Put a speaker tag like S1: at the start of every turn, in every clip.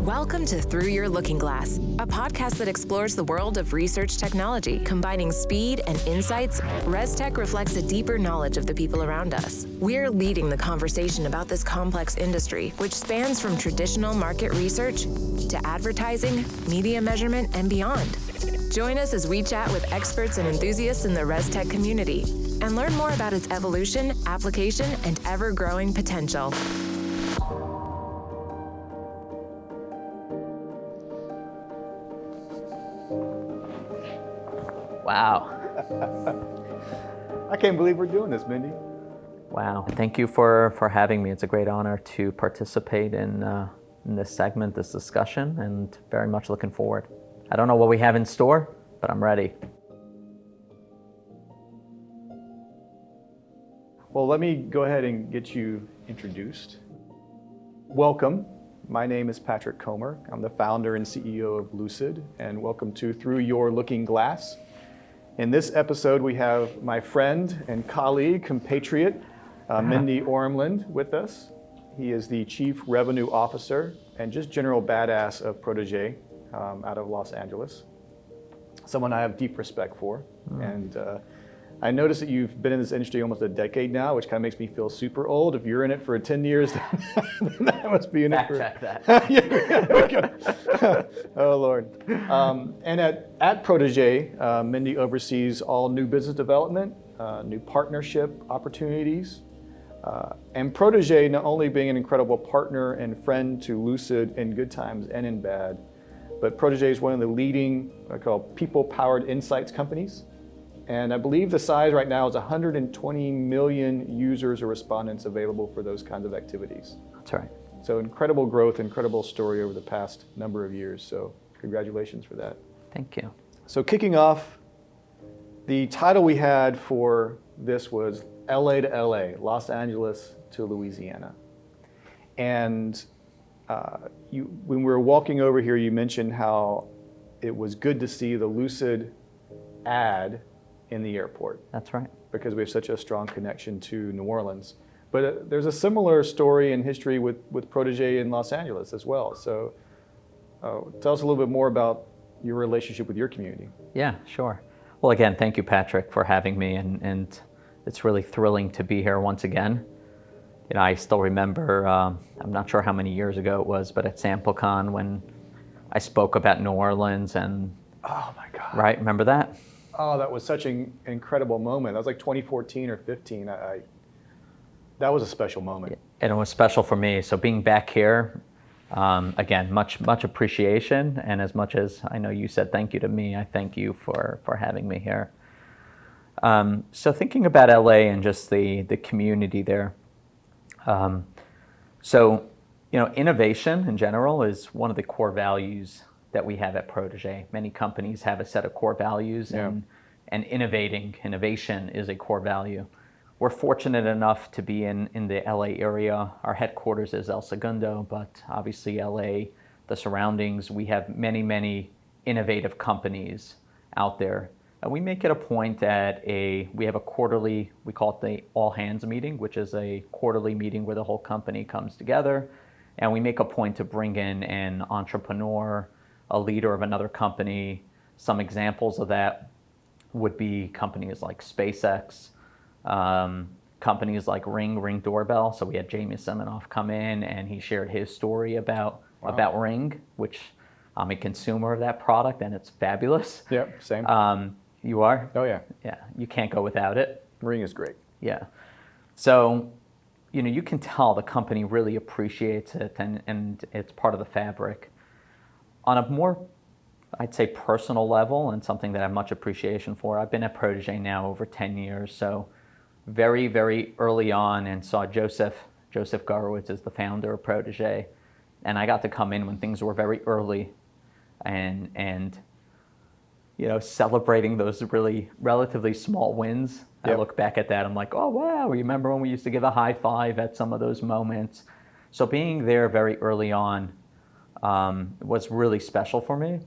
S1: Welcome to Through Your Looking Glass, a podcast that explores the world of research technology. Combining speed and insights, ResTech reflects a deeper knowledge of the people around us. We're leading the conversation about this complex industry, which spans from traditional market research to advertising, media measurement, and beyond. Join us as we chat with experts and enthusiasts in the ResTech community and learn more about its evolution, application, and ever-growing potential.
S2: Wow.
S3: I can't believe we're doing this, Mendy.
S2: Wow. Thank you for having me. It's a great honor to participate in this segment, this discussion, and very much looking forward. I don't know what we have in store, but I'm ready.
S3: Well, let me go ahead and get you introduced. Welcome. My name is Patrick Comer. I'm the founder and CEO of Lucid, and welcome to Through Your Looking Glass. In this episode, we have my friend and colleague, compatriot, Mendy Orimland with us. He is the Chief Revenue Officer and just general badass of Prodege out of Los Angeles. Someone I have deep respect for. And I noticed that you've been in this industry almost a decade now, which kind of makes me feel super old. If you're in it for 10 years, then I must be in it for...
S2: Fact check that.
S3: Oh, Lord. And at Prodege, Mendy oversees all new business development, new partnership opportunities. And Prodege not only being an incredible partner and friend to Lucid in good times and in bad, but Prodege is one of the leading, what I call people-powered insights companies. And I believe the size right now is 120 million users or respondents available for those kinds of activities.
S2: That's right.
S3: So incredible growth, incredible story over the past number of years. So congratulations for that.
S2: Thank you.
S3: So kicking off, the title we had for this was LA to LA, Los Angeles to Louisiana. And when we were walking over here, you mentioned how it was good to see the Lucid ad in the airport.
S2: That's right.
S3: Because we have such a strong connection to New Orleans. But there's a similar story in history with Prodege in Los Angeles as well. So tell us a little bit more about your relationship with your community.
S2: Yeah, sure. Well, again, thank you, Patrick, for having me. And it's really thrilling to be here once again. You know, I still remember, I'm not sure how many years ago it was, but at SampleCon when I spoke about New Orleans and...
S3: Oh my God.
S2: Right, remember that?
S3: Oh, that was such an incredible moment. That was like 2014 or 15. That was a special moment.
S2: And it was special for me. So being back here, again, much appreciation. And as much as I know you said thank you to me, I thank you for having me here. So thinking about LA and just the community there. So, you know, innovation in general is one of the core values that we have at Prodege. Many companies have a set of core values, and innovation is a core value. We're fortunate enough to be in the LA area. Our headquarters is El Segundo, but obviously LA, the surroundings, we have many innovative companies out there. And we make it a point that we have a quarterly, we call it the all hands meeting, which is a quarterly meeting where the whole company comes together. And we make a point to bring in an entrepreneur, a leader of another company. Some examples of that would be companies like SpaceX, companies like Ring Doorbell. So we had Jamie Siminoff come in and he shared his story about Ring, which I'm a consumer of that product and it's fabulous.
S3: Yep, same.
S2: You are?
S3: Oh yeah.
S2: Yeah, you can't go without it.
S3: Ring is great.
S2: Yeah. So, you know, you can tell the company really appreciates it and it's part of the fabric. On a more, I'd say, personal level and something that I have much appreciation for, I've been at Prodege now over 10 years, so very early on and saw Joseph Garowitz is the founder of Prodege, and I got to come in when things were very early and you know, celebrating those really relatively small wins. Yep. I look back at that, I'm like, oh wow, remember when we used to give a high five at some of those moments? So being there very early on was really special for me.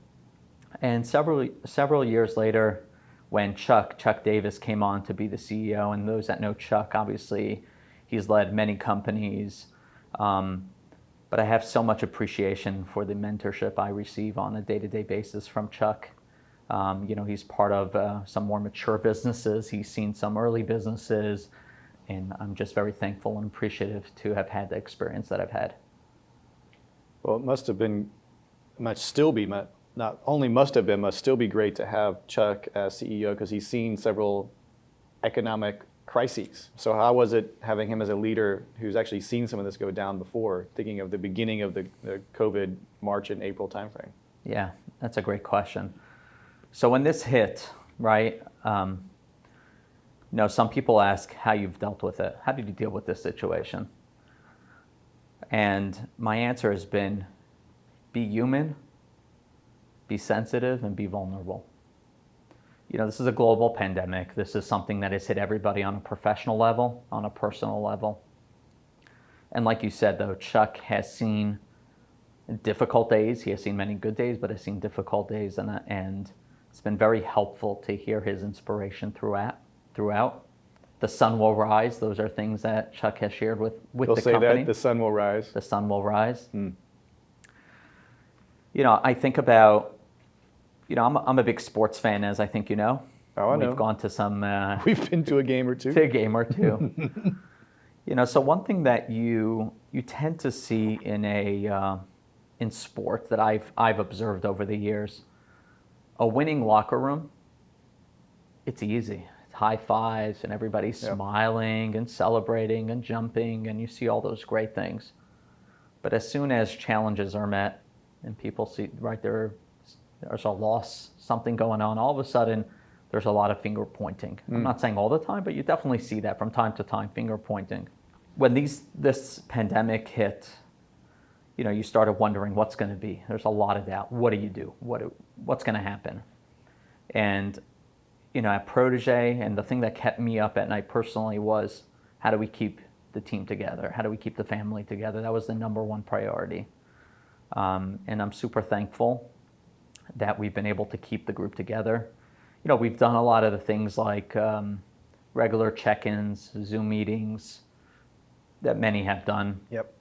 S2: And several years later, when Chuck Davis came on to be the CEO, and those that know Chuck, obviously, he's led many companies. But I have so much appreciation for the mentorship I receive on a day-to-day basis from Chuck. He's part of some more mature businesses. He's seen some early businesses, and I'm just very thankful and appreciative to have had the experience that I've had.
S3: Well, it must have been, must still be, not only must have been, must still be great to have Chuck as CEO because he's seen several economic crises. So how was it having him as a leader who's actually seen some of this go down before, thinking of the beginning of the COVID March and April timeframe?
S2: Yeah, that's a great question. So when this hit, right, some people ask how you've dealt with it. How did you deal with this situation? And my answer has been, be human, be sensitive, and be vulnerable. This is a global pandemic. This is something that has hit everybody on a professional level, on a personal level. And like you said, though, Chuck has seen difficult days. He has seen many good days, but has seen difficult days. And it's been very helpful to hear his inspiration throughout. The sun will rise. Those are things that Chuck has shared with the company.
S3: They'll say that, the sun will rise.
S2: The sun will rise. I think about, I'm a big sports fan, as I think you know.
S3: Oh, I know.
S2: We've gone to some...
S3: We've been to a game or two.
S2: To a game or two. So one thing that you tend to see in sport that I've observed over the years, a winning locker room, it's easy. It's high fives and everybody's smiling and celebrating and jumping, and you see all those great things. But as soon as challenges are met and people see, right, there's a loss, something going on, all of a sudden there's a lot of finger pointing. I'm not saying all the time, but you definitely see that from time to time, finger pointing. When this pandemic hit, you started wondering what's going to be. There's a lot of doubt. What do you do? What's going to happen? And at Prodege, and the thing that kept me up at night personally was, how do we keep the team together? How do we keep the family together? That was the number one priority. And I'm super thankful that we've been able to keep the group together. We've done a lot of the things like regular check-ins, Zoom meetings that many have done.
S3: Yep.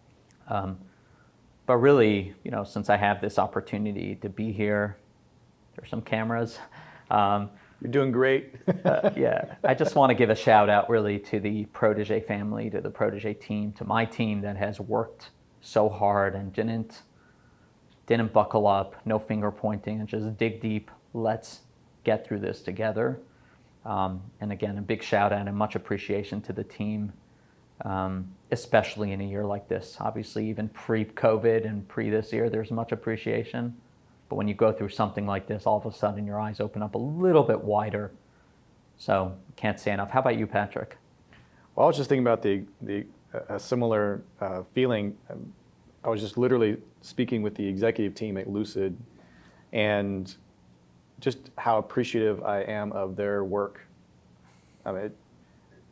S2: But really, since I have this opportunity to be here, there's some cameras.
S3: You're doing great.
S2: Yeah, I just want to give a shout out really to the Prodege family, to the Prodege team, to my team that has worked so hard and didn't buckle up, no finger pointing, and just dig deep. Let's get through this together. And again, a big shout out and much appreciation to the team, especially in a year like this. Obviously, even pre-COVID and pre this year, there's much appreciation. But when you go through something like this, all of a sudden your eyes open up a little bit wider. So can't say enough. How about you, Patrick?
S3: Well, I was just thinking about a similar feeling. I was just literally speaking with the executive team at Lucid, and just how appreciative I am of their work. I mean,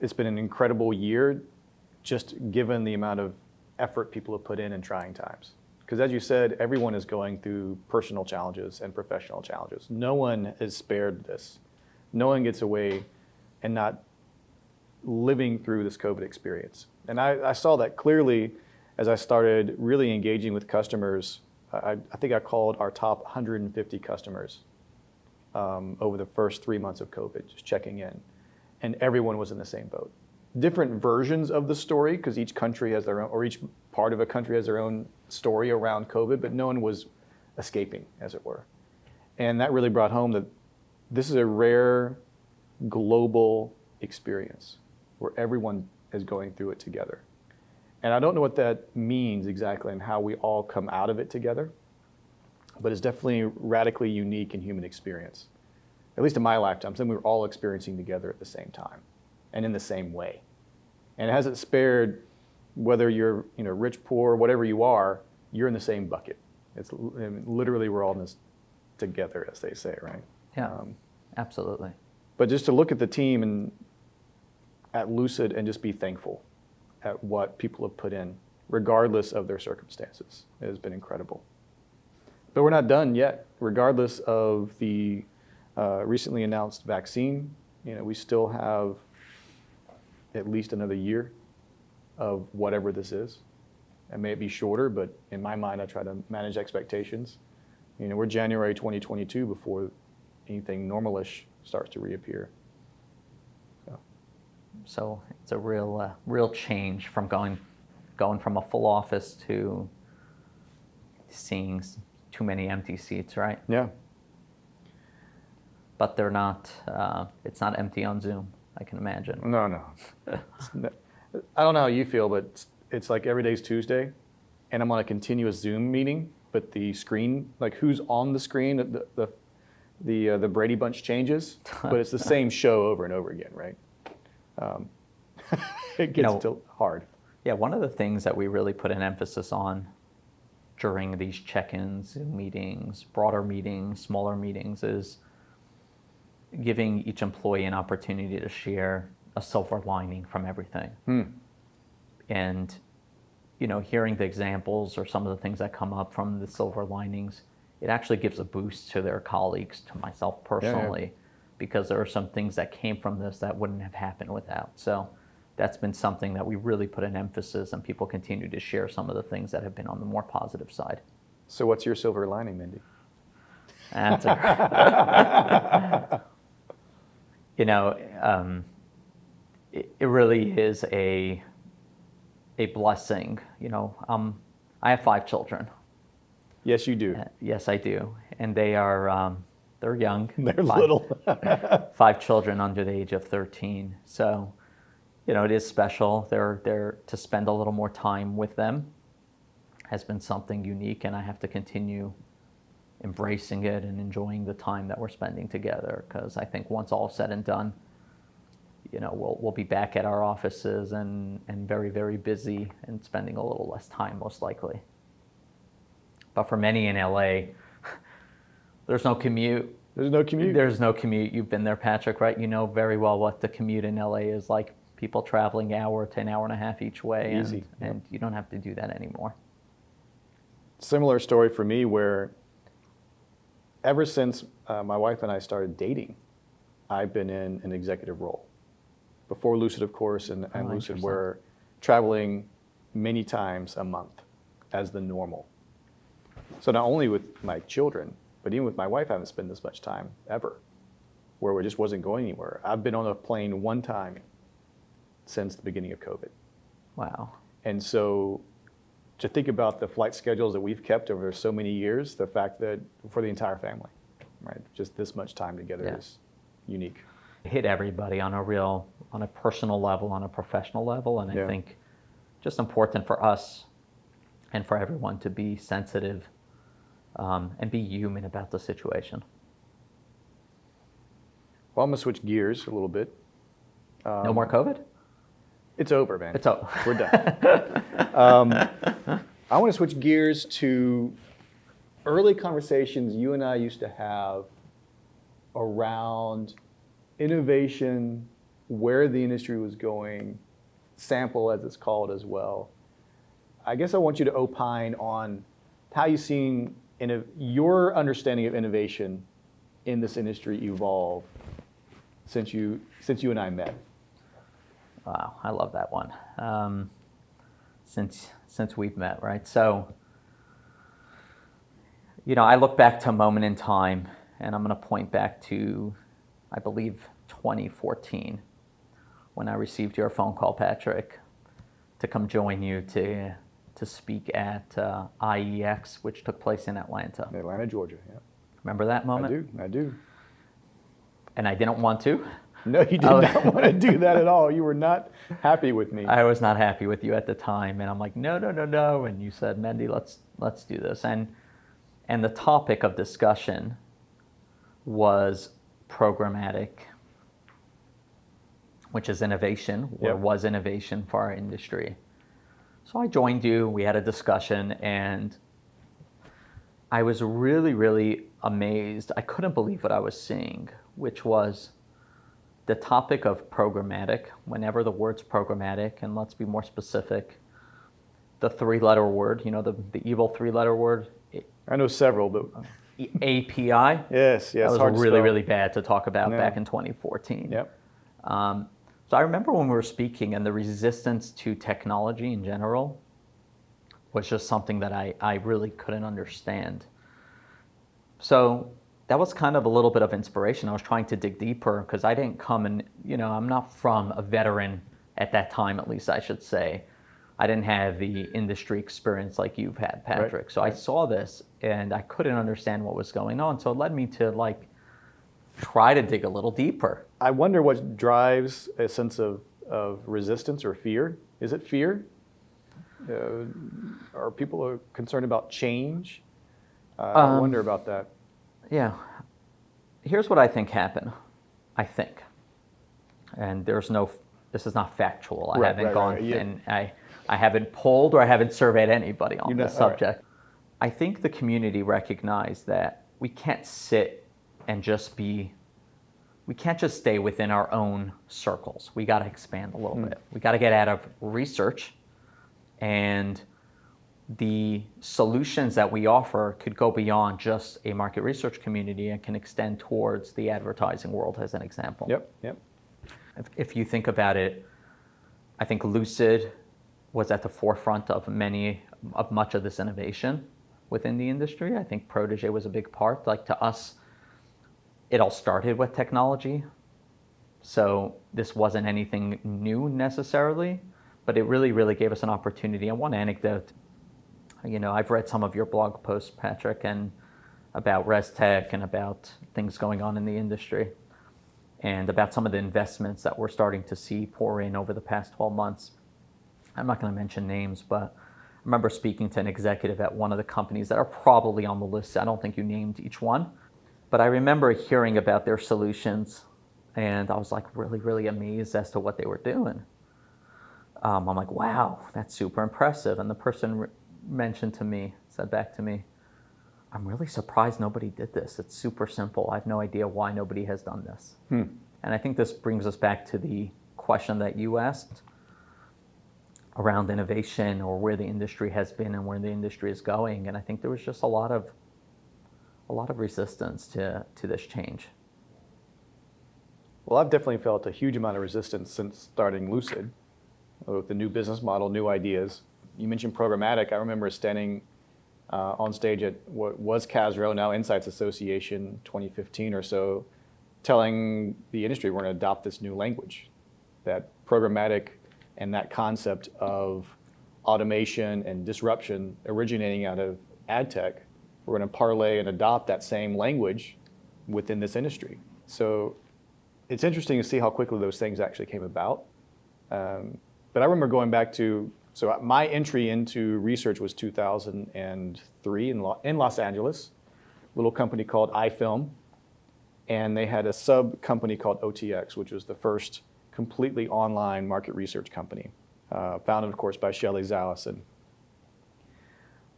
S3: it's been an incredible year, just given the amount of effort people have put in trying times. Because as you said, everyone is going through personal challenges and professional challenges. No one is spared this. No one gets away and not living through this COVID experience. And I saw that clearly as I started really engaging with customers. I think I called our top 150 customers over the first 3 months of COVID, just checking in. And everyone was in the same boat. Different versions of the story, because each country has their own, or each part of a country has their own story around COVID, but no one was escaping, as it were. And that really brought home that this is a rare global experience where everyone is going through it together. And I don't know what that means exactly and how we all come out of it together, but it's definitely radically unique in human experience. At least in my lifetime, something we were all experiencing together at the same time and in the same way. And it hasn't spared whether you're rich, poor, whatever you are, you're in the same bucket. It's literally we're all in this together, as they say, right?
S2: Yeah, absolutely.
S3: But just to look at the team and at Lucid and just be thankful at what people have put in, regardless of their circumstances, it has been incredible. But we're not done yet. Regardless of the recently announced vaccine, we still have at least another year of whatever this is. It may be shorter, but in my mind, I try to manage expectations. We're January 2022 before anything normalish starts to reappear.
S2: So it's a real change from going from a full office to seeing too many empty seats, right?
S3: Yeah.
S2: But they're not. It's not empty on Zoom, I can imagine.
S3: No. I don't know how you feel, but it's like every day's Tuesday, and I'm on a continuous Zoom meeting. But the screen, like who's on the screen, the Brady Bunch changes, but it's the same show over and over again, right? It gets hard.
S2: Yeah, one of the things that we really put an emphasis on during these check-ins, Zoom meetings, broader meetings, smaller meetings, is giving each employee an opportunity to share a silver lining from everything. And hearing the examples or some of the things that come up from the silver linings, it actually gives a boost to their colleagues, to myself personally, because there are some things that came from this that wouldn't have happened without. So that's been something that we really put an emphasis, and people continue to share some of the things that have been on the more positive side.
S3: So what's your silver lining, Mendy?
S2: That's it really is a blessing. I have 5 children.
S3: Yes, you do.
S2: Yes, I do, and they are they're young.
S3: They're little.
S2: 5 children under the age of 13. So, it is special. They're to spend a little more time with them has been something unique, and I have to continue embracing it and enjoying the time that we're spending together, because I think once all said and done, we'll be back at our offices and very, very busy and spending a little less time most likely. But for many in LA, there's no commute.
S3: There's no commute.
S2: There's no commute. You've been there, Patrick, right? You know very well what the commute in LA is like. People traveling hour to an hour and a half each way.
S3: Easy.
S2: And you don't have to do that anymore.
S3: Similar story for me, where ever since my wife and I started dating, I've been in an executive role. Before Lucid, of course, and Lucid, we're traveling many times a month as the normal. So not only with my children, but even with my wife, I haven't spent this much time ever, where we just wasn't going anywhere. I've been on a plane one time since the beginning of COVID.
S2: Wow.
S3: And so to think about the flight schedules that we've kept over so many years, the fact that for the entire family, right, just this much time together is unique.
S2: Hit everybody on a personal level, on a professional level, and I think just important for us and for everyone to be sensitive and be human about the situation.
S3: Well, I'm gonna switch gears a little bit.
S2: No more COVID?
S3: It's over, man.
S2: It's over.
S3: We're done. I want to switch gears to early conversations you and I used to have around innovation, where the industry was going, sample as it's called as well. I guess I want you to opine on how you've seen your understanding of innovation in this industry evolve since you and I met.
S2: Wow, I love that one. Since we've met, right? So, I look back to a moment in time, and I'm going to point back to, I believe, 2014, when I received your phone call, Patrick, to come join you to speak at IEX, which took place in Atlanta.
S3: Atlanta, Georgia, yeah.
S2: Remember that moment?
S3: I do.
S2: And I didn't want to.
S3: No, you did not want to do that at all. You were not happy with me.
S2: I was not happy with you at the time, and I'm like, no. And you said, Mendy, let's do this. And the topic of discussion was programmatic, which is innovation, or was innovation for our industry. So I joined you, we had a discussion, and I was really, really amazed. I couldn't believe what I was seeing, which was the topic of programmatic. Whenever the word's programmatic, and let's be more specific, the 3-letter word, the evil 3-letter word.
S3: I know several, but
S2: API.
S3: Yes.
S2: That was really, really bad to talk about back in 2014.
S3: Yep.
S2: So I remember when we were speaking, and the resistance to technology in general, was just something that I really couldn't understand. So that was kind of a little bit of inspiration. I was trying to dig deeper because I didn't come and, I'm not from a veteran at that time, at least I should say. I didn't have the industry experience like you've had, Patrick.
S3: Right.
S2: So I saw this and I couldn't understand what was going on. So it led me to try to dig a little deeper.
S3: I wonder what drives a sense of resistance or fear. Is it fear? Are people concerned about change? I wonder about that.
S2: Yeah. Here's what I think happened. I think. And this is not factual. I haven't gone and I haven't polled or I haven't surveyed anybody on this subject. Right. I think the community recognized that we can't sit and we can't just stay within our own circles. We got to expand a little bit. We got to get out of research, and the solutions that we offer could go beyond just a market research community and can extend towards the advertising world, as an example.
S3: Yep.
S2: If you think about it, I think Lucid was at the forefront of much of this innovation within the industry. I think Prodege was a big part. To us, it all started with technology. So this wasn't anything new necessarily, but it really, really gave us an opportunity. And one anecdote, I've read some of your blog posts, Patrick, and about ResTech and about things going on in the industry and about some of the investments that we're starting to see pour in over the past 12 months. I'm not going to mention names, but I remember speaking to an executive at one of the companies that are probably on the list. I don't think you named each one, but I remember hearing about their solutions, and I was really, really amazed as to what they were doing. I'm like, wow, that's super impressive. And the person said back to me, I'm really surprised nobody did this. It's super simple. I have no idea why nobody has done this. And I think this brings us back to the question that you asked around innovation or where the industry has been and where the industry is going. And I think there was just a lot of resistance to this change.
S3: Well, I've definitely felt a huge amount of resistance since starting Lucid with the new business model, new ideas. You mentioned programmatic. I remember standing on stage at what was CASRO, now Insights Association, 2015 or so, telling the industry we're going to adopt this new language, that programmatic and that concept of automation and disruption originating out of ad tech, we're going to parlay and adopt that same language within this industry. So it's interesting to see how quickly those things actually came about. But I remember going back to, so my entry into research was 2003 in Los Angeles, a little company called iFilm, and they had a sub company called OTX, which was the first completely online market research company, founded, of course, by Shelley Zallison.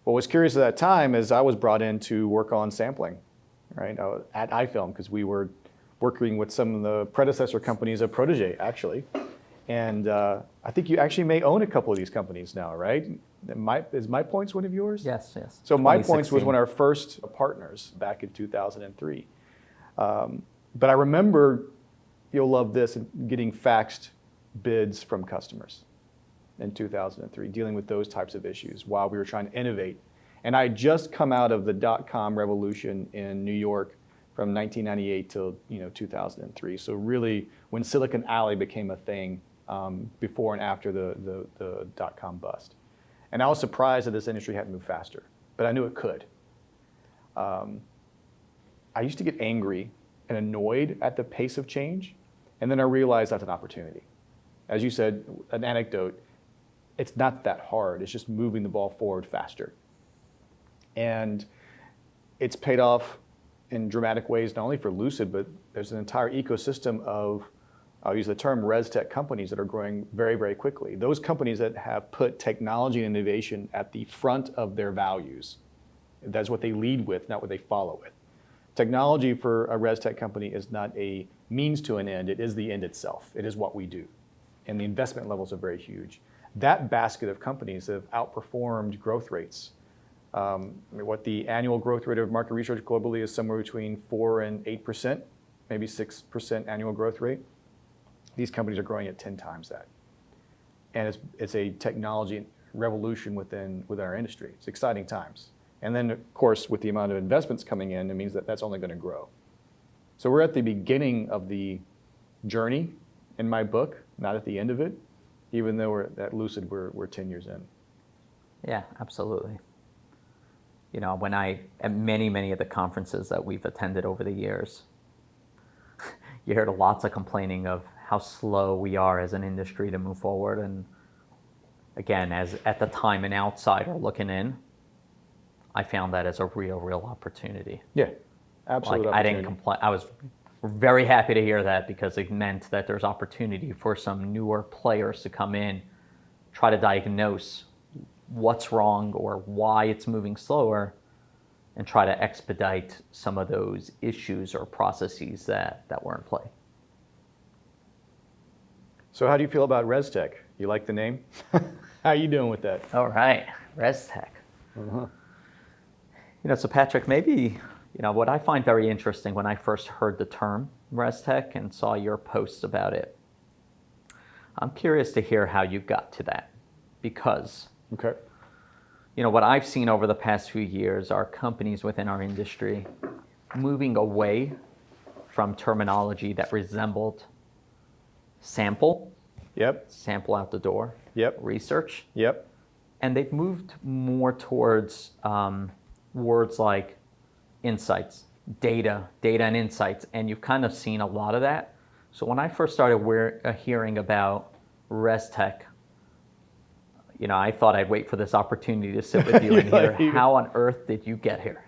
S3: What was curious at that time is I was brought in to work on sampling, right, at iFilm, because we were working with some of the predecessor companies of Prodege, actually. And I think you actually may own a couple of these companies now, right? Is MyPoints one of yours?
S2: Yes.
S3: So MyPoints was one of our first partners back in 2003. But I remember, you'll love this, getting faxed bids from customers in 2003, dealing with those types of issues while we were trying to innovate. And I had just come out of the dot-com revolution in New York from 1998 till 2003. So really, when Silicon Alley became a thing, before and after the dot-com bust. And I was surprised that this industry hadn't moved faster, but I knew it could. I used to get angry and annoyed at the pace of change, and then I realized that's an opportunity. As you said, an anecdote, it's not that hard. It's just moving the ball forward faster. And it's paid off in dramatic ways, not only for Lucid, but there's an entire ecosystem of, I'll use the term ResTech companies that are growing very, very quickly. Those companies that have put technology and innovation at the front of their values. That's what they lead with, not what they follow with. Technology for a ResTech company is not a means to an end, it is the end itself. It is what we do. And the investment levels are very huge. That basket of companies have outperformed growth rates. What the annual growth rate of market research globally is somewhere between 4 and 8%, maybe 6% annual growth rate. These companies are growing at 10 times that. And it's a technology revolution within our industry. It's exciting times. And then, of course, with the amount of investments coming in, it means that that's only going to grow. So we're at the beginning of the journey in my book, not at the end of it, even though we're at Lucid, we're 10 years in.
S2: Yeah, absolutely. You know, at many of the conferences that we've attended over the years, you heard lots of complaining of how slow we are as an industry to move forward. And again, as at the time an outsider looking in, I found that as a real opportunity.
S3: Yeah, absolutely.
S2: I didn't complain. I was very happy to hear that, because it meant that there's opportunity for some newer players to come in, try to diagnose what's wrong or why it's moving slower, and try to expedite some of those issues or processes that were in play.
S3: So how do you feel about ResTech? You like the name? How are you doing with that?
S2: All right, ResTech.
S3: Uh-huh.
S2: You know, so Patrick, maybe, what I find very interesting when I first heard the term ResTech and saw your posts about it, I'm curious to hear how you got to that, because
S3: okay.
S2: What I've seen over the past few years are companies within our industry moving away from terminology that resembled sample out the door, research, and they've moved more towards words like insights, data and insights, and you've kind of seen a lot of that. So when I first started hearing about ResTech, I thought I'd wait for this opportunity to sit with you and hear how on earth did you get here?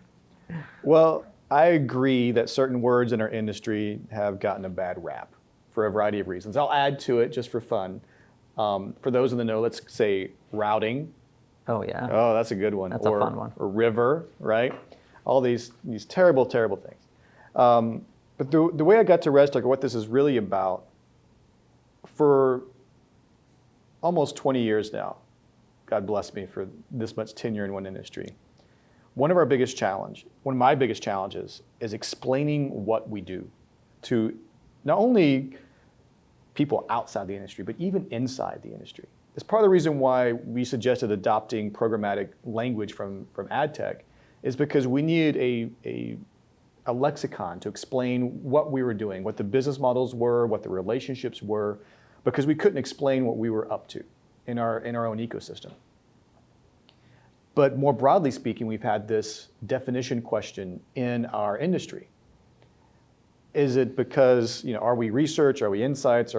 S3: Well, I agree that certain words in our industry have gotten a bad rap for a variety of reasons. I'll add to it just for fun. For those in the know, let's say routing.
S2: Oh, yeah.
S3: Oh, that's a good one.
S2: That's a fun one.
S3: Or river, right? All these terrible things. But the way I got to ResTech, or what this is really about, for almost 20 years now, God bless me for this much tenure in one industry, one of my biggest challenges is explaining what we do to not only people outside the industry, but even inside the industry. It's part of the reason why we suggested adopting programmatic language from ad tech, is because we needed a lexicon to explain what we were doing, what the business models were, what the relationships were, because we couldn't explain what we were up to in our own ecosystem. But more broadly speaking, we've had this definition question in our industry. Is it because, are we research, are we insights,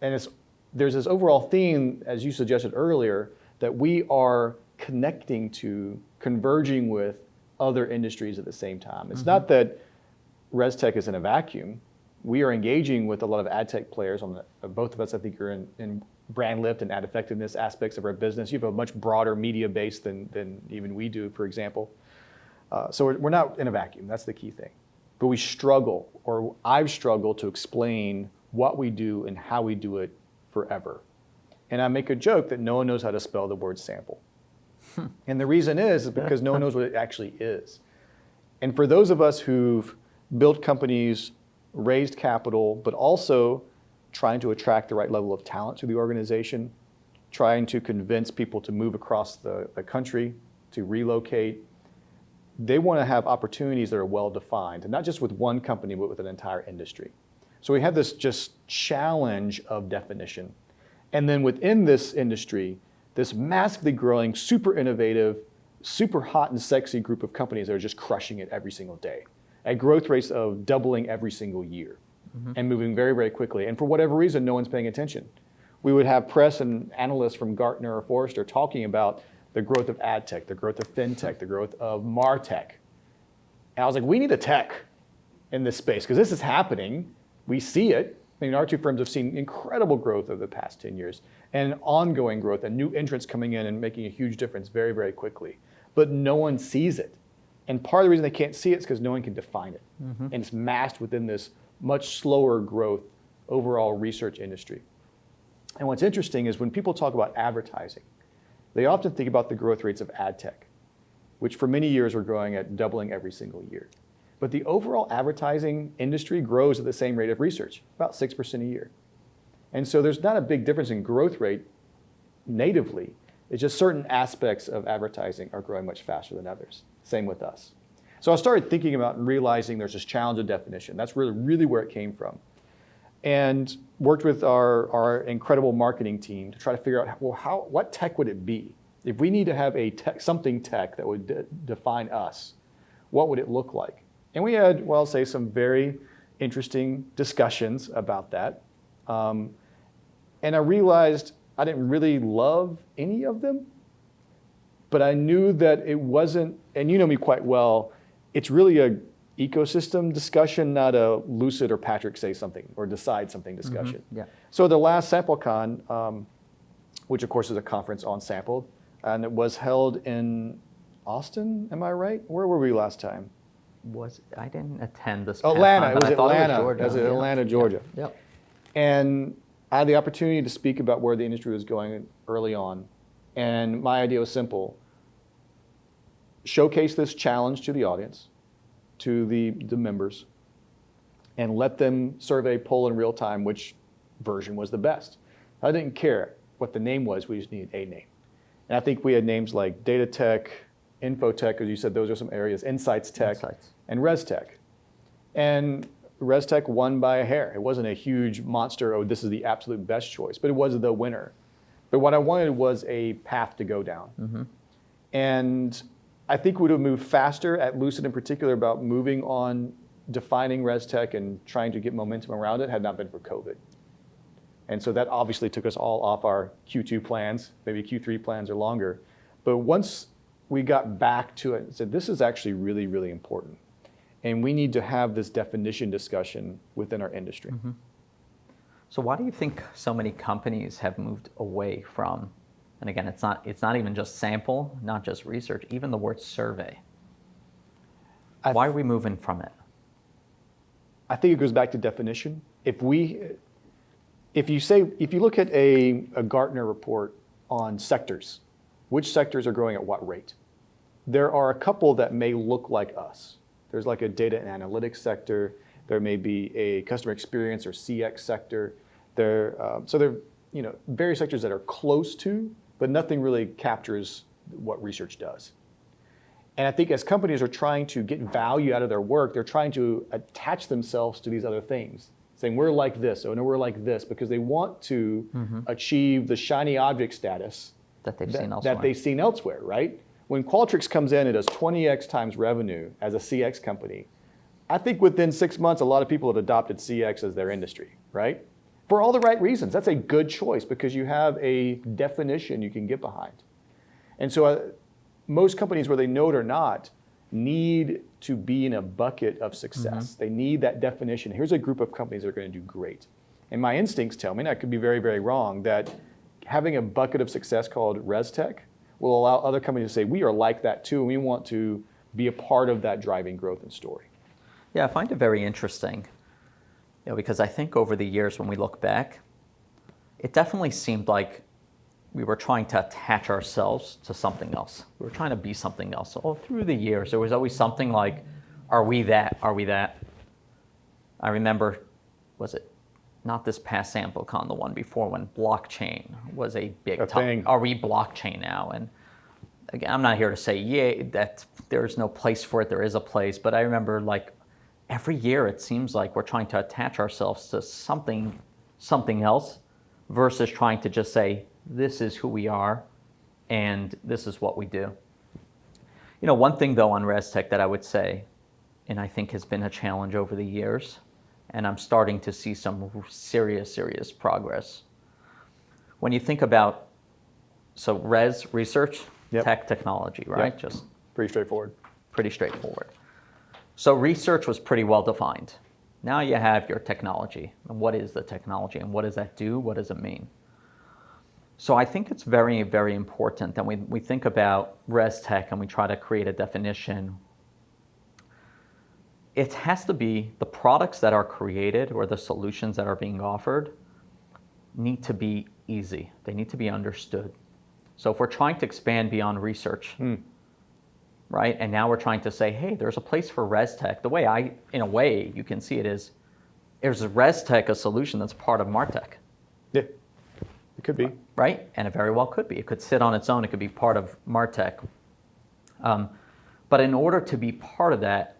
S3: there's this overall theme, as you suggested earlier, that we are connecting to, converging with other industries at the same time. It's not that ResTech is in a vacuum. We are engaging with a lot of ad tech players. Both of us, I think, are in brand lift and ad effectiveness aspects of our business. You have a much broader media base than even we do, for example. So we're not in a vacuum. That's the key thing. But we struggle, or I've struggled to explain what we do and how we do it forever. And I make a joke that no one knows how to spell the word sample. And the reason is because no one knows what it actually is. And for those of us who've built companies, raised capital, but also trying to attract the right level of talent to the organization, trying to convince people to move across the country, to relocate, they want to have opportunities that are well defined, and not just with one company, but with an entire industry. So we have this just challenge of definition. And then within this industry, this massively growing, super innovative, super hot and sexy group of companies that are just crushing it every single day at growth rates of doubling every single year and moving very, very quickly. And for whatever reason, no one's paying attention. We would have press and analysts from Gartner or Forrester talking about the growth of ad tech, the growth of fintech, the growth of martech. And I was like, we need a tech in this space because this is happening. We see it. I mean, our two firms have seen incredible growth over the past 10 years and ongoing growth and new entrants coming in and making a huge difference very, very quickly. But no one sees it. And part of the reason they can't see it is because no one can define it. And it's masked within this much slower growth overall research industry. And what's interesting is when people talk about advertising, they often think about the growth rates of ad tech, which for many years were growing at doubling every single year. But the overall advertising industry grows at the same rate of research, about 6% a year. And so there's not a big difference in growth rate natively, It's just certain aspects of advertising are growing much faster than others. Same with us. So I started thinking about and realizing there's this challenge of definition. That's really where it came from. And worked with our incredible marketing team to try to figure out, well, what tech would it be? If we need to have something tech that would define us, what would it look like? And we had, well, I'll say some very interesting discussions about that. And I realized I didn't really love any of them, but I knew that it wasn't, and you know me quite well, it's really a ecosystem discussion, not a Lucid or Patrick say something or decide something discussion.
S2: Mm-hmm. Yeah.
S3: So the last SampleCon, which of course is a conference on Sampled, and it was held in Austin, am I right? Where were we last time?
S2: I didn't attend this past
S3: Atlanta,
S2: time,
S3: it was
S2: but I thought
S3: Atlanta.
S2: it was Georgia.
S3: It was Atlanta, Georgia.
S2: Yep.
S3: And I had the opportunity to speak about where the industry was going early on. And my idea was simple. Showcase this challenge to the audience, to the members, and let them survey, poll in real time which version was the best. I didn't care what the name was, we just needed a name. And I think we had names like Data Tech, Infotech, as you said, those are some areas, Insights Tech, and ResTech. And ResTech won by a hair. It wasn't a huge monster, oh, this is the absolute best choice, but it was the winner. But what I wanted was a path to go down. Mm-hmm. And I think we would have moved faster at Lucid in particular about moving on defining ResTech and trying to get momentum around it had not been for COVID. And so that obviously took us all off our Q2 plans, maybe Q3 plans or longer. But once we got back to it and said, this is actually really, really important. And we need to have this definition discussion within our industry.
S2: Mm-hmm. So why do you think so many companies have moved away from, and again, it's not even just sample, not just research, even the word survey. Why are we moving from it?
S3: I think it goes back to definition. If you look at a Gartner report on sectors, which sectors are growing at what rate? There are a couple that may look like us. There's like a data and analytics sector. There may be a customer experience or CX sector. So there are various sectors that are close to, but nothing really captures what research does. And I think as companies are trying to get value out of their work, they're trying to attach themselves to these other things, saying we're like this, or no, we're like this, because they want to achieve the shiny object status
S2: that they've
S3: seen elsewhere, right? When Qualtrics comes in, it does 20x times revenue as a CX company. I think within 6 months, a lot of people have adopted CX as their industry, right? For all the right reasons. That's a good choice because you have a definition you can get behind. And so most companies, whether they know it or not, need to be in a bucket of success. They need that definition. Here's a group of companies that are going to do great. And my instincts tell me, and I could be very, very wrong, that having a bucket of success called ResTech will allow other companies to say, we are like that too, and we want to be a part of that driving growth and story.
S2: Yeah, I find it very interesting, because I think over the years when we look back, it definitely seemed like we were trying to attach ourselves to something else. We were trying to be something else. All through the years, there was always something like, are we that? Are we that? I remember, was it not this past SampleCon, the one before, when blockchain was a big topic. Are we blockchain now? And again, I'm not here to say, that there's no place for it. There is a place. But I remember like every year it seems like we're trying to attach ourselves to something else versus trying to just say, this is who we are and this is what we do. One thing though on ResTech that I would say, and I think has been a challenge over the years, and I'm starting to see some serious progress. When you think about, so research, tech, technology, right?
S3: Yep.
S2: Just
S3: pretty straightforward.
S2: Pretty straightforward. So research was pretty well defined. Now you have your technology. And what is the technology? And what does that do? What does it mean? So I think it's very, very important that we think about ResTech and we try to create a definition. It has to be the products that are created or the solutions that are being offered need to be easy. They need to be understood. So if we're trying to expand beyond research, right? And now we're trying to say, hey, there's a place for ResTech. In a way, you can see it is, there's ResTech, a solution that's part of MarTech.
S3: Yeah, It could be.
S2: Right? And it very well could be. It could sit on its own. It could be part of MarTech. But in order to be part of that,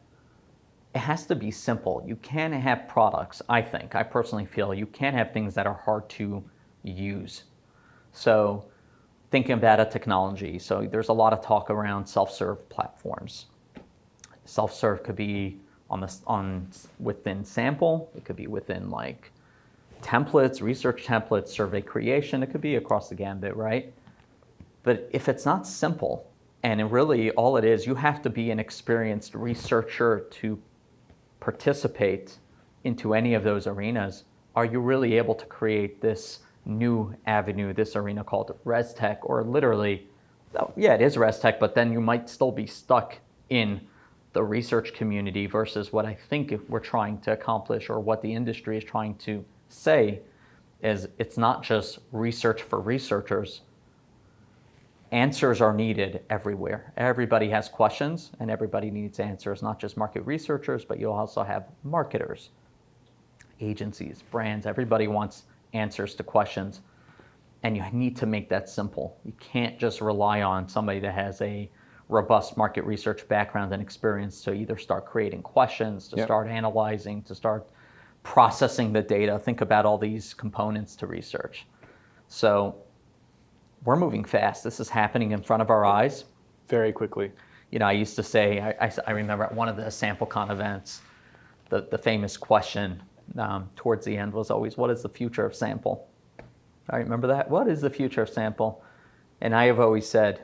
S2: it has to be simple. You can't have products, I personally feel, you can't have things that are hard to use. So thinking about a technology, so there's a lot of talk around self-serve platforms. Self-serve could be within sample, it could be within like templates, research templates, survey creation, it could be across the gambit, right? But if it's not simple, and really all it is, you have to be an experienced researcher to participate into any of those arenas, are you really able to create this new avenue, this arena called ResTech, or literally, yeah, it is ResTech, but then you might still be stuck in the research community versus what I think we're trying to accomplish, or what the industry is trying to say is it's not just research for researchers. Answers are needed everywhere. Everybody has questions and everybody needs answers, not just market researchers, but you'll also have marketers, agencies, brands. Everybody wants answers to questions, and you need to make that simple. You can't just rely on somebody that has a robust market research background and experience to either start creating questions, to start analyzing, to start processing the data. Think about all these components to research. So we're moving fast. This is happening in front of our eyes.
S3: Very quickly.
S2: You know, I used to say, I remember at one of the SampleCon events, the famous question towards the end was always, what is the future of sample? I remember that. What is the future of sample? And I have always said,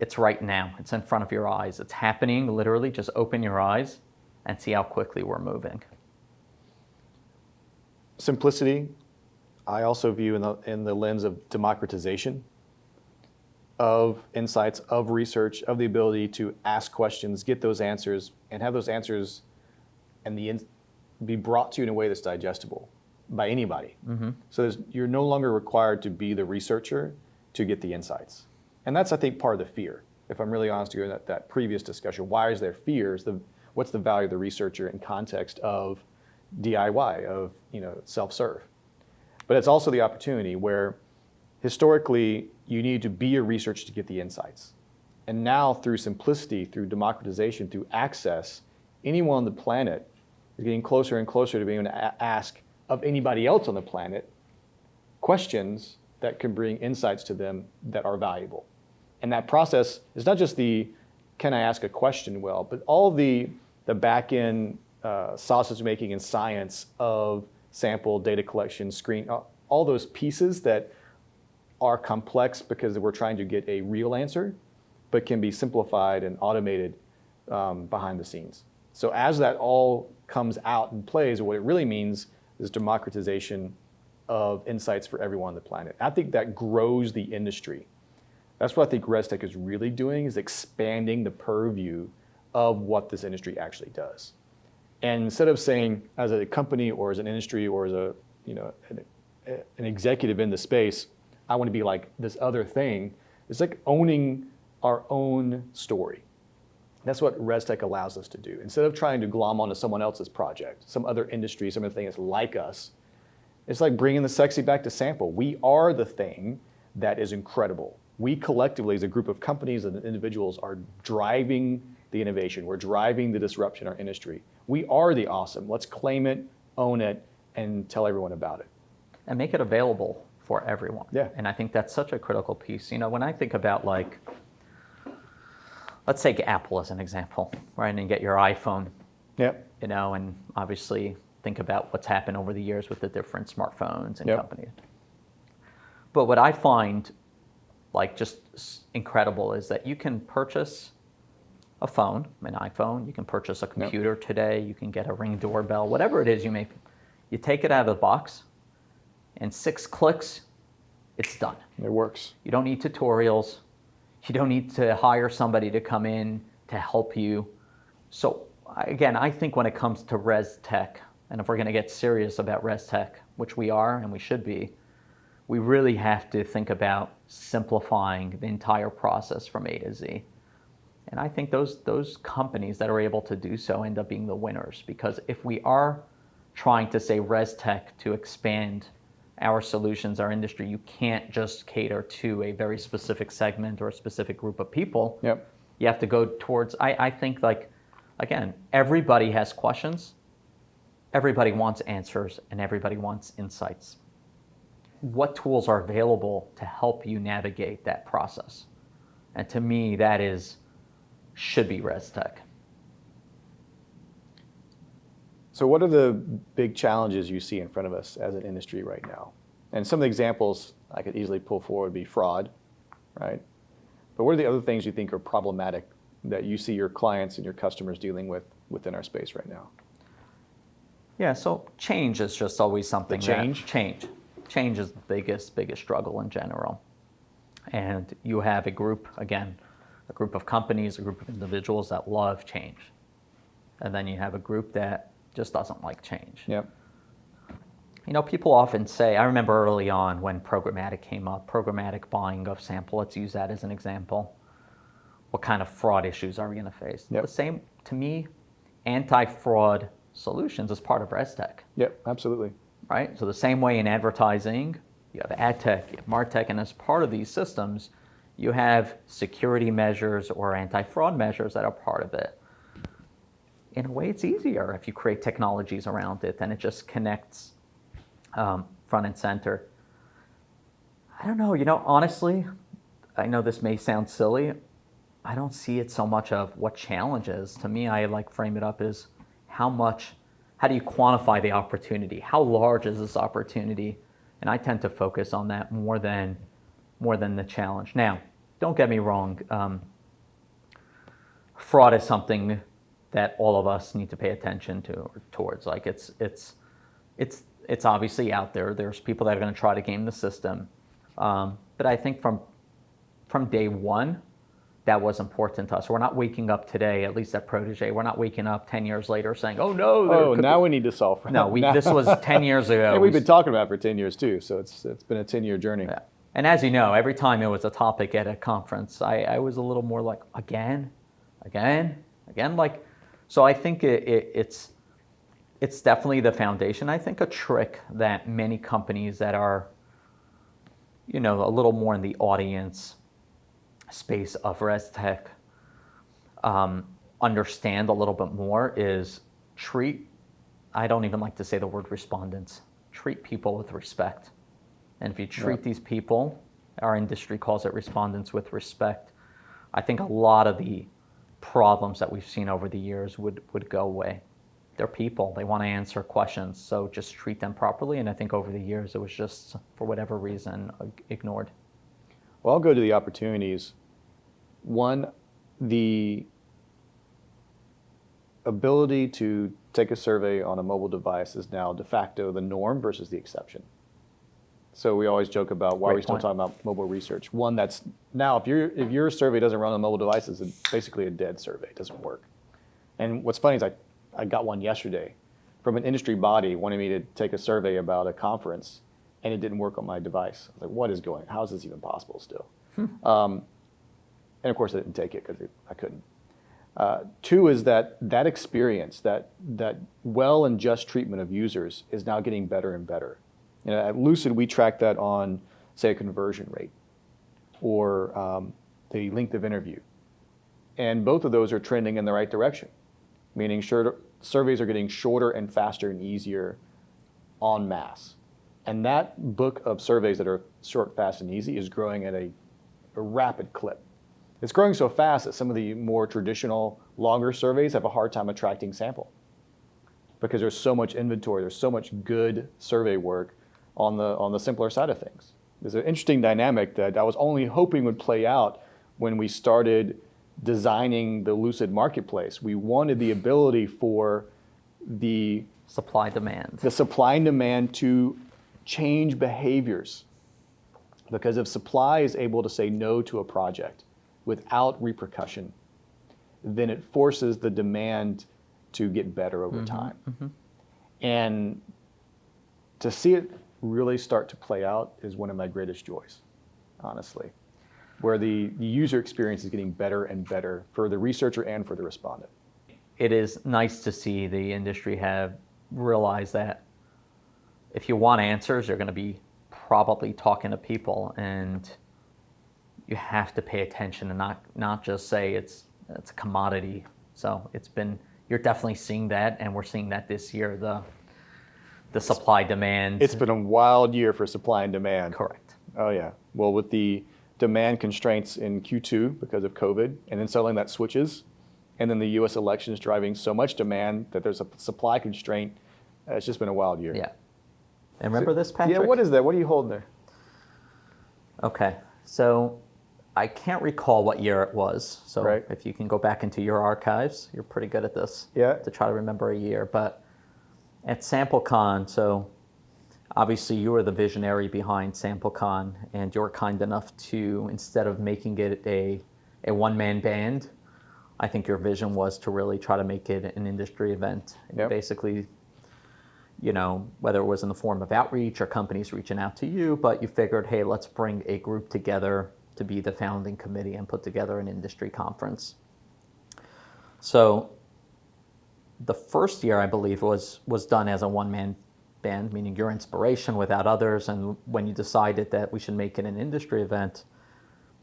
S2: it's right now. It's in front of your eyes. It's happening, literally. Just open your eyes and see how quickly we're moving.
S3: Simplicity, I also view in the lens of democratization of insights, of research, of the ability to ask questions, get those answers, and have those answers and be brought to you in a way that's digestible by anybody. Mm-hmm. So you're no longer required to be the researcher to get the insights. And that's, I think, part of the fear. If I'm really honest with you, that previous discussion, why is there fears? What's the value of the researcher in context of DIY, of self-serve? But it's also the opportunity where historically you need to be a researcher to get the insights. And now through simplicity, through democratization, through access, anyone on the planet is getting closer and closer to being able to ask of anybody else on the planet questions that can bring insights to them that are valuable. And that process is not just can I ask a question well, but all the back-end sausage making and science of sample, data collection, screen, all those pieces that are complex because we're trying to get a real answer, but can be simplified and automated behind the scenes. So as that all comes out and plays, what it really means is democratization of insights for everyone on the planet. I think that grows the industry. That's what I think ResTech is really doing, is expanding the purview of what this industry actually does. And instead of saying, as a company or as an industry or as an executive in the space, I want to be like this other thing, it's like owning our own story. That's what ResTech allows us to do. Instead of trying to glom onto someone else's project, some other industry, some other thing that's like us, it's like bringing the sexy back to sample. We are the thing that is incredible. We collectively, as a group of companies and individuals, are driving the innovation. We're driving the disruption in our industry. We are the awesome. Let's claim it, own it, and tell everyone about it.
S2: And make it available for everyone.
S3: Yeah.
S2: And I think that's such a critical piece. When I think about let's take Apple as an example, right? And get your iPhone.
S3: Yeah.
S2: And obviously think about what's happened over the years with the different smartphones and companies. But what I find just incredible is that you can purchase a phone, an iPhone, you can purchase a computer today, you can get a Ring doorbell, whatever it is you take it out of the box, and 6 clicks, it's done.
S3: It works.
S2: You don't need tutorials. You don't need to hire somebody to come in to help you. So again, I think when it comes to ResTech, and if we're going to get serious about ResTech, which we are and we should be, we really have to think about simplifying the entire process from A to Z. And I think those companies that are able to do so end up being the winners, because if we are trying to say ResTech to expand our solutions, our industry, you can't just cater to a very specific segment or a specific group of people.
S3: Yep.
S2: You have to go towards, I think, like, again, everybody has questions, everybody wants answers, and everybody wants insights. What tools are available to help you navigate that process? And to me, that should be ResTech.
S3: So what are the big challenges you see in front of us as an industry right now? And some of the examples I could easily pull forward would be fraud, right? But what are the other things you think are problematic that you see your clients and your customers dealing with within our space right now?
S2: Yeah, so change is just always something. Change is the biggest struggle in general. And you have a group of companies, a group of individuals that love change. And then you have a group that just doesn't like change.
S3: Yep.
S2: You know, people often say, I remember early on when programmatic came up, programmatic buying of sample, let's use that as an example. What kind of fraud issues are we going to face?
S3: Yep.
S2: The same, to me, anti-fraud solutions is part of ResTech.
S3: Yep, absolutely.
S2: Right? So the same way in advertising, you have ad tech, you have martech, and as part of these systems, you have security measures or anti-fraud measures that are part of it. In a way, it's easier if you create technologies around it and it just connects front and center. I don't know, honestly, I know this may sound silly. I don't see it so much of what challenges. To me, I frame it up as how do you quantify the opportunity? How large is this opportunity? And I tend to focus on that more than the challenge. Now, don't get me wrong. Fraud is something that all of us need to pay attention to or towards. It's obviously out there. There's people that are going to try to game the system. But I think from day one, that was important to us. We're not waking up today, at least at Prodege, we're not waking up 10 years later saying, oh no.
S3: Now we need to solve for
S2: No, this was 10 years ago.
S3: And we've been talking about it for 10 years too, so it's been a 10-year journey.
S2: Yeah. And as you know, every time it was a topic at a conference, I was a little more like, again, so I think it's definitely the foundation. I think a trick that many companies that are, a little more in the audience space of ResTech understand a little bit more is I don't even like to say the word respondents, treat people with respect. And if you treat these people, our industry calls it respondents with respect, I think a lot of the problems that we've seen over the years would go away. They're people, they want to answer questions, so just treat them properly. And I think over the years, it was just, for whatever reason, ignored.
S3: Well, I'll go to the opportunities. One, the ability to take a survey on a mobile device is now de facto the norm versus the exception. So we always joke about why are we still talking about mobile research. One, that's now if your survey doesn't run on mobile devices, it's basically a dead survey. It doesn't work. And what's funny is I got one yesterday from an industry body wanting me to take a survey about a conference, and it didn't work on my device. I was like, what is going on? How is this even possible still? And of course, I didn't take it because I couldn't. Two is that experience, that well and just treatment of users is now getting better and better. At Lucid, we track that on, say, a conversion rate or the length of interview. And both of those are trending in the right direction, meaning surveys are getting shorter and faster and easier en masse. And that book of surveys that are short, fast, and easy is growing at a rapid clip. It's growing so fast that some of the more traditional, longer surveys have a hard time attracting sample because there's so much inventory, there's so much good survey work on the simpler side of things. There's an interesting dynamic that I was only hoping would play out when we started designing the Lucid marketplace. We wanted the ability for the
S2: supply and
S3: demand to change behaviors. Because if supply is able to say no to a project without repercussion, then it forces the demand to get better over time. Mm-hmm. And to see it really start to play out is one of my greatest joys, honestly, where the user experience is getting better and better for the researcher and for the respondent.
S2: It is nice to see the industry have realized that if you want answers, they're going to be probably talking to people, and you have to pay attention and not just say it's a commodity. So you're definitely seeing that, and we're seeing that this year, the supply demand.
S3: It's been a wild year for supply and demand.
S2: Correct.
S3: Oh yeah. Well, with the demand constraints in Q2 because of COVID, and then suddenly that switches, and then the U.S. election is driving so much demand that there's a supply constraint. It's just been a wild year.
S2: Yeah. And remember this, Patrick?
S3: Yeah, what is that? What are you holding there?
S2: Okay. So I can't recall what year it was. So
S3: Right.
S2: if you can go back into your archives, you're pretty good at this.
S3: Yeah.
S2: To try to remember a year. But at SampleCon, so obviously you were the visionary behind SampleCon, and you were kind enough to, instead of making it a one-man band, I think your vision was to really try to make it an industry event.
S3: Yep.
S2: Basically, whether it was in the form of outreach or companies reaching out to you, but you figured, hey, let's bring a group together to be the founding committee and put together an industry conference. So the first year, I believe, was done as a one-man band, meaning your inspiration without others. And when you decided that we should make it an industry event,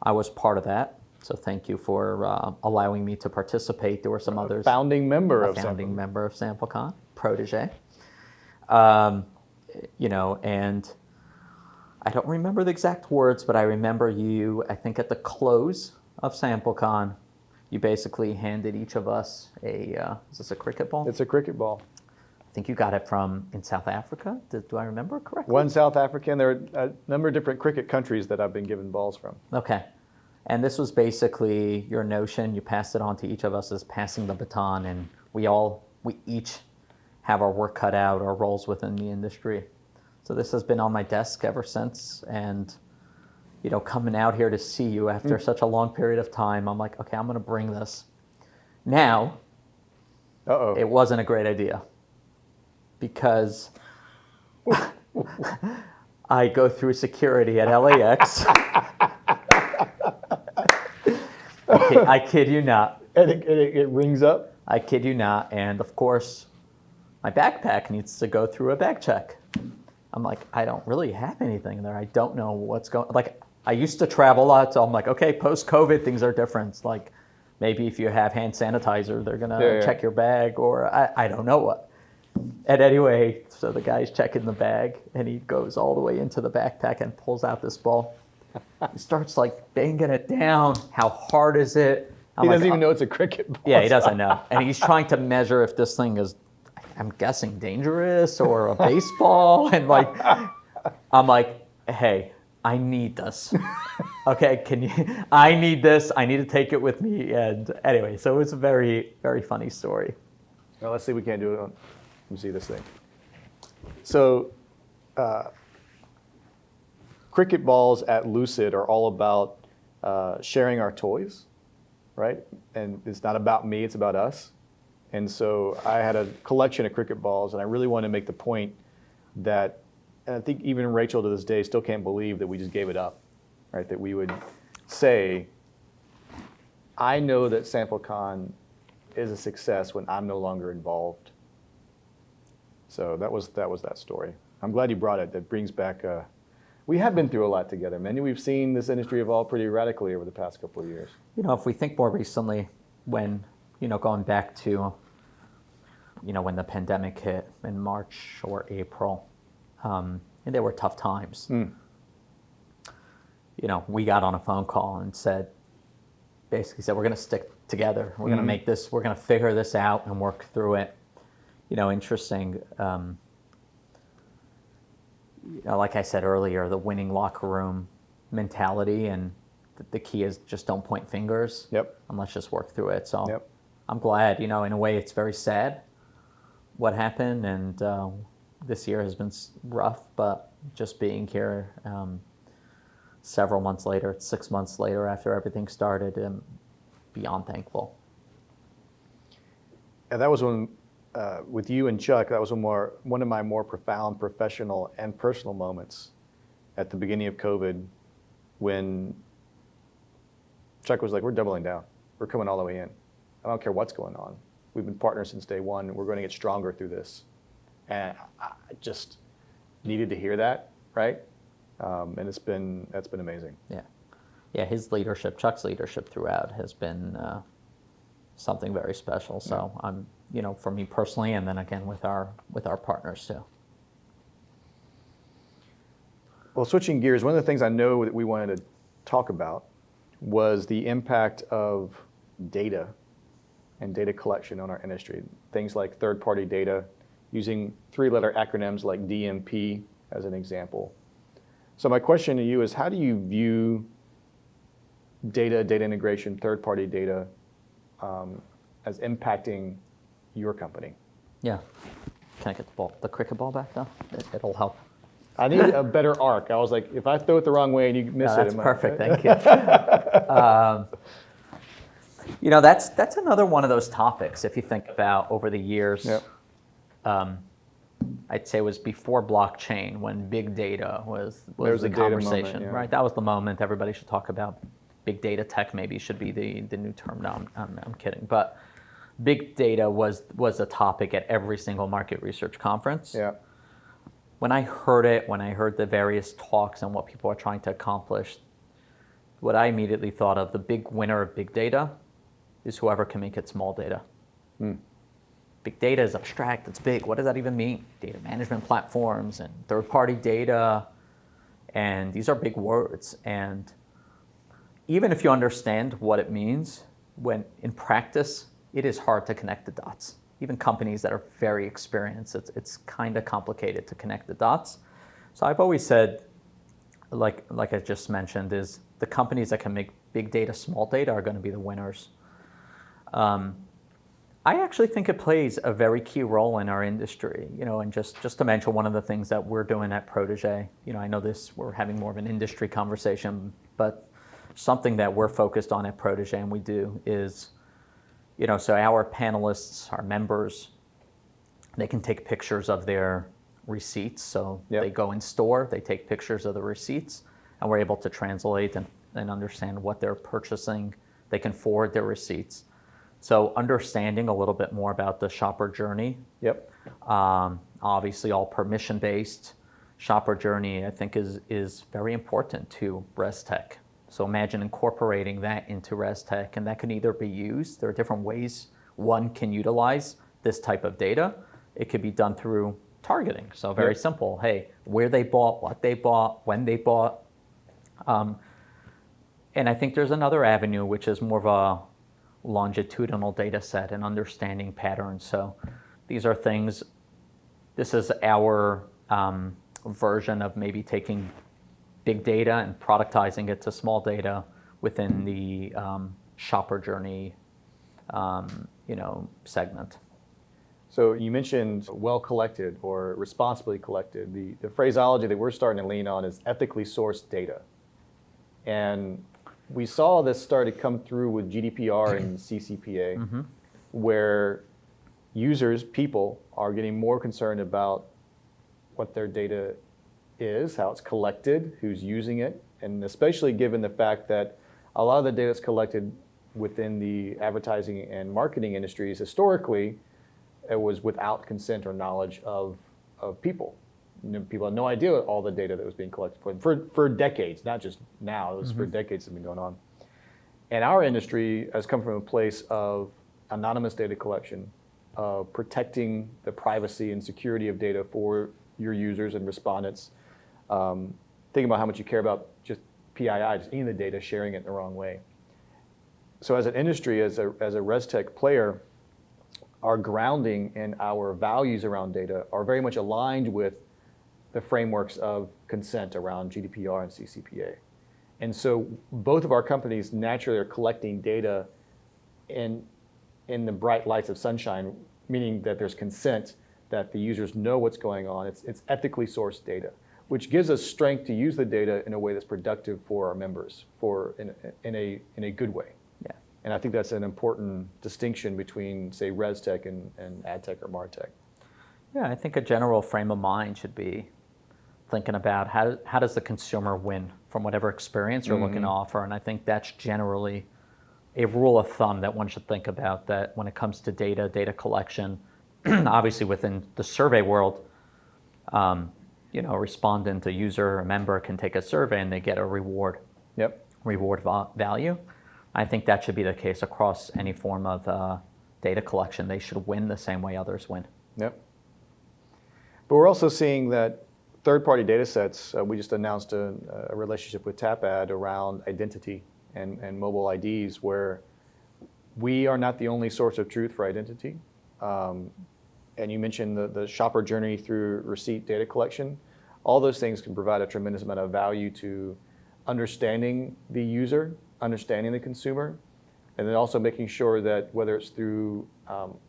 S2: I was part of that. So thank you for allowing me to participate. There were some others.
S3: Founding member of
S2: SampleCon, Prodege. And I don't remember the exact words, but I remember you, I think at the close of SampleCon, you basically handed each of us is this a cricket ball?
S3: It's a cricket ball.
S2: I think you got it in South Africa. Do I remember correctly?
S3: One South African. There are a number of different cricket countries that I've been given balls from.
S2: Okay. And this was basically your notion. You passed it on to each of us as passing the baton, and we each have our work cut out, our roles within the industry. So this has been on my desk ever since, and coming out here to see you after such a long period of time, I'm like, okay, I'm going to bring this. Now, it wasn't a great idea, because I go through security at LAX. I kid you not.
S3: And it rings up?
S2: I kid you not. And of course, my backpack needs to go through a bag check. I'm like, I don't really have anything there. I don't know what's going. Like, I used to travel a lot, so I'm like, okay, post-COVID, things are different. It's like, maybe if you have hand sanitizer, they're gonna check your bag, or I don't know what. And anyway, so the guy's checking the bag, and he goes all the way into the backpack and pulls out this ball. He starts like banging it down. How hard is it?
S3: He doesn't even know it's a cricket ball.
S2: Yeah, he doesn't know. And he's trying to measure if this thing is, I'm guessing, dangerous or a baseball. And I'm like, hey, I need this. Okay, I need this. I need to take it with me. And anyway, so it's a very, very funny story.
S3: Well, let's see if we can't do it. Let me see this thing. So, cricket balls at Lucid are all about sharing our toys, right? And it's not about me, it's about us. And so I had a collection of cricket balls, and I really wanted to make the point that, and I think even Rachel to this day still can't believe that we just gave it up, right? That we would say, I know that SampleCon is a success when I'm no longer involved. So that was that story. I'm glad you brought it. That brings back, we have been through a lot together, Mendy. We've seen this industry evolve pretty radically over the past couple of years.
S2: If we think more recently, when, going back to, when the pandemic hit in March or April, and there were tough times. We got on a phone call and basically said, we're going to stick together. We're going to make this, we're going to figure this out and work through it. Interesting. Like I said earlier, the winning locker room mentality, and the key is just don't point fingers.
S3: Yep.
S2: And let's just work through it. So
S3: yep.
S2: I'm glad, in a way it's very sad what happened, and this year has been rough, but just being here several months later, 6 months later after everything started, I'm beyond thankful.
S3: And that was when, with you and Chuck, that was one of my more profound professional and personal moments at the beginning of COVID, when Chuck was like, we're doubling down. We're coming all the way in. I don't care what's going on. We've been partners since day one. We're going to get stronger through this. And I just needed to hear that, right? and that's been amazing.
S2: Yeah, his leadership, Chuck's leadership throughout has been something very special. So I'm, for me personally, and then again with our partners too.
S3: Well, switching gears, one of the things I know that we wanted to talk about was the impact of data and data collection on our industry. Things like third-party data, using three-letter acronyms like DMP as an example. So my question to you is, how do you view data integration, third-party data, as impacting your company?
S2: Yeah. Can I get the cricket ball back though? It'll help.
S3: I need a better arc. I was like, if I throw it the wrong way and you miss it,
S2: that's perfect. Thank you. That's another one of those topics. If you think about over the years, I'd say it was before blockchain when big data was the conversation, moment, right? That was the moment everybody should talk about. Big data tech maybe should be the new term. No, I'm kidding. But big data was a topic at every single market research conference.
S3: Yeah.
S2: When I heard the various talks and what people are trying to accomplish, what I immediately thought of, the big winner of big data is whoever can make it small data. Big data is abstract, it's big. What does that even mean? Data management platforms and third-party data, and these are big words. And even if you understand what it means, when in practice, it is hard to connect the dots. Even companies that are very experienced, it's kind of complicated to connect the dots. So I've always said, like I just mentioned, is the companies that can make big data small data are going to be the winners. I actually think it plays a very key role in our industry, and just to mention one of the things that we're doing at Prodege, I know we're having more of an industry conversation, but something that we're focused on at Prodege and we do is, so our panelists, our members, they can take pictures of their receipts. So they go in store, they take pictures of the receipts, and we're able to translate and understand what they're purchasing. They can forward their receipts. So understanding a little bit more about the shopper journey. Obviously all permission-based shopper journey, I think is very important to ResTech. So imagine incorporating that into ResTech, and that can either be used, there are different ways one can utilize this type of data. It could be done through targeting. So very simple, hey, where they bought, what they bought, when they bought. And I think there's another avenue, which is more of a longitudinal data set and understanding patterns. So these are things, this is our version of maybe taking big data and productizing it to small data within the shopper journey segment.
S3: So you mentioned well collected or responsibly collected. The phraseology that we're starting to lean on is ethically sourced data. And we saw this start to come through with GDPR and CCPA, where users, people, are getting more concerned about what their data is, how it's collected, who's using it, and especially given the fact that a lot of the data that's collected within the advertising and marketing industries historically, it was without consent or knowledge of people. People had no idea all the data that was being collected for decades, not just now, it was for decades that have been going on. And our industry has come from a place of anonymous data collection, protecting the privacy and security of data for your users and respondents. Think about how much you care about just PII, just eating the data, sharing it the wrong way. So as an industry, as a ResTech player, our grounding and our values around data are very much aligned with the frameworks of consent around GDPR and CCPA. And so both of our companies naturally are collecting data in the bright lights of sunshine, meaning that there's consent, that the users know what's going on. It's ethically sourced data, which gives us strength to use the data in a way that's productive for our members, in a good way.
S2: Yeah.
S3: And I think that's an important distinction between, say, ResTech and AdTech or MarTech.
S2: Yeah, I think a general frame of mind should be thinking about how does the consumer win from whatever experience you're looking to offer. And I think that's generally a rule of thumb that one should think about, that when it comes to data collection, obviously within the survey world, a respondent, a user, a member can take a survey and they get a reward value. I think that should be the case across any form of data collection. They should win the same way others win.
S3: Yep. But we're also seeing that third-party data sets, we just announced a relationship with Tapad around identity and mobile IDs, where we are not the only source of truth for identity. And you mentioned the shopper journey through receipt data collection. All those things can provide a tremendous amount of value to understanding the user, understanding the consumer, and then also making sure that whether it's through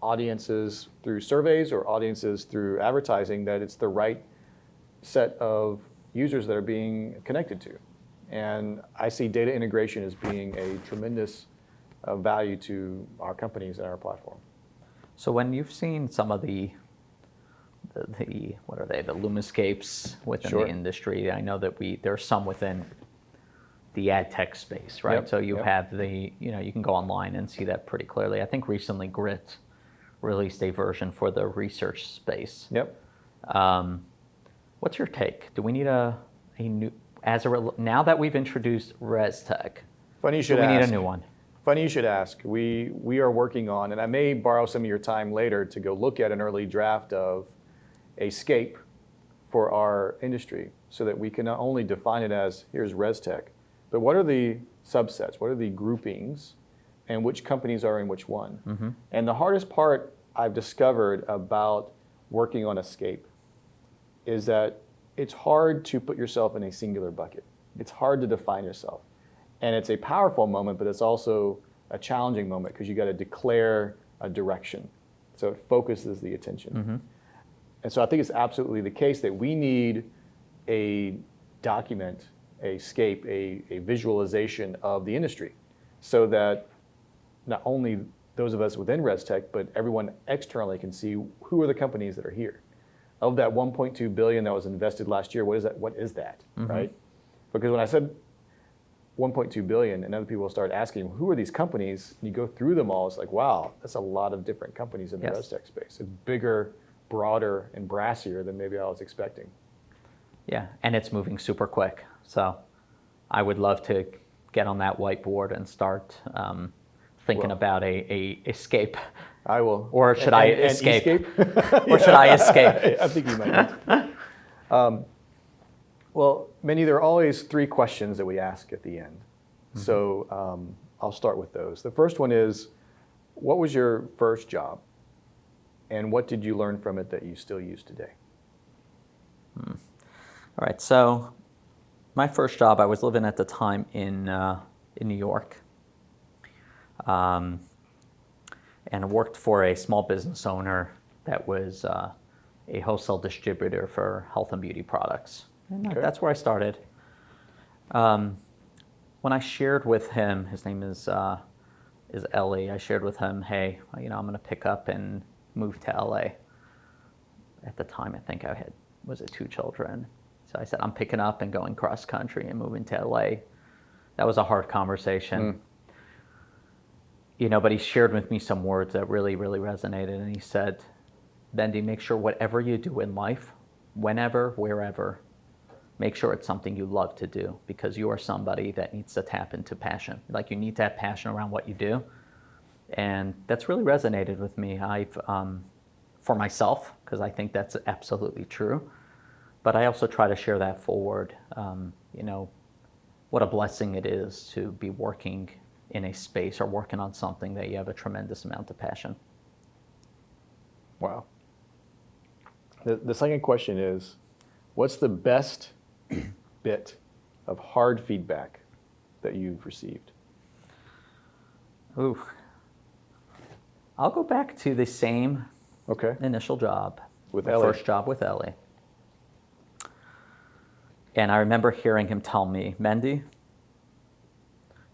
S3: audiences through surveys or audiences through advertising, that it's the right set of users that are being connected to. And I see data integration as being a tremendous value to our companies and our platform.
S2: So when you've seen some of the what are they, the Lumascapes within the industry, I know that there's some within the ad tech space, right?
S3: Yep.
S2: So you have you can go online and see that pretty clearly. I think recently Grit released a version for the research space.
S3: Yep.
S2: What's your take? Do we need a new, now that we've introduced ResTech,
S3: Funny you should
S2: do we need a
S3: ask.
S2: new one?
S3: Funny you should ask. We are working on, and I may borrow some of your time later to go look at an early draft of a scape for our industry, so that we can not only define it as here's ResTech, but what are the subsets, what are the groupings, and which companies are in which one. Mm-hmm. And the hardest part I've discovered about working on a scape is that it's hard to put yourself in a singular bucket. It's hard to define yourself. And it's a powerful moment, but it's also a challenging moment because you got to declare a direction. So it focuses the attention. Mm-hmm. And so I think it's absolutely the case that we need a document, a scape, a visualization of the industry, so that not only those of us within ResTech, but everyone externally can see who are the companies that are here. Of that 1.2 billion that was invested last year, what is that? Mm-hmm. Right? Because when I said 1.2 billion, and other people start asking, who are these companies? And you go through them all, it's like, wow, that's a lot of different companies in the ResTech space. It's bigger, broader, and brassier than maybe I was expecting.
S2: Yeah, and it's moving super quick. So I would love to get on that whiteboard and start thinking about a escape.
S3: I will.
S2: Or should I escape? Or should I escape?
S3: I think you might. Well, Mendy, there are always three questions that we ask at the end. Mm-hmm. So I'll start with those. The first one is, what was your first job? And what did you learn from it that you still use today?
S2: All right, so my first job, I was living at the time in New York. And worked for a small business owner that was a wholesale distributor for health and beauty products. And that's where I started. When I shared with him, his name is Ellie, I shared with him, hey, I'm going to pick up and move to LA. At the time, I think I had, 2 children. So I said, I'm picking up and going cross country and moving to LA. That was a hard conversation. But he shared with me some words that really, really resonated. And he said, Mendy, make sure whatever you do in life, whenever, wherever, make sure it's something you love to do, because you are somebody that needs to tap into passion. Like, you need to have passion around what you do. And that's really resonated with me. For myself, because I think that's absolutely true. But I also try to share that forward. What a blessing it is to be working in a space or working on something that you have a tremendous amount of passion.
S3: Wow. The second question is, what's the best bit of hard feedback that you've received?
S2: Ooh. I'll go back to the same initial job.
S3: With
S2: my
S3: Ellie.
S2: First job with Ellie. And I remember hearing him tell me, Mendy,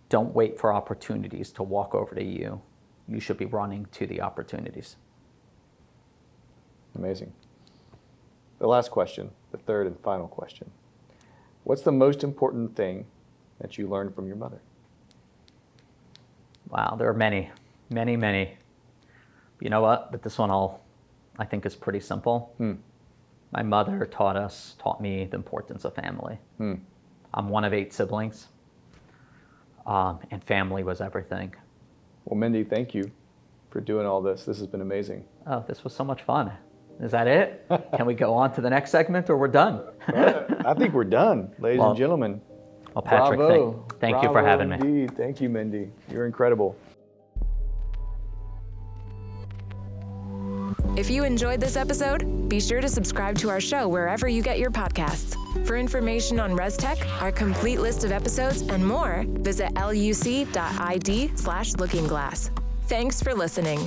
S2: don't wait for opportunities to walk over to you. You should be running to the opportunities.
S3: Amazing. The last question, the third and final question. What's the most important thing that you learned from your mother?
S2: Wow, there are many, many, many. You know what? But this one I think is pretty simple. My mother taught me the importance of family. I'm one of 8 siblings, and family was everything.
S3: Well, Mendy, thank you for doing all this. This has been amazing.
S2: Oh, this was so much fun. Is that it? Can we go on to the next segment, or we're done?
S3: I think we're done, ladies and gentlemen.
S2: Well, Patrick,
S3: Bravo.
S2: thank you for having me.
S3: Indeed. Thank you, Mendy. You're incredible.
S1: If you enjoyed this episode, be sure to subscribe to our show wherever you get your podcasts. For information on ResTech, our complete list of episodes, and more, visit luc.id/lookingglass. Thanks for listening.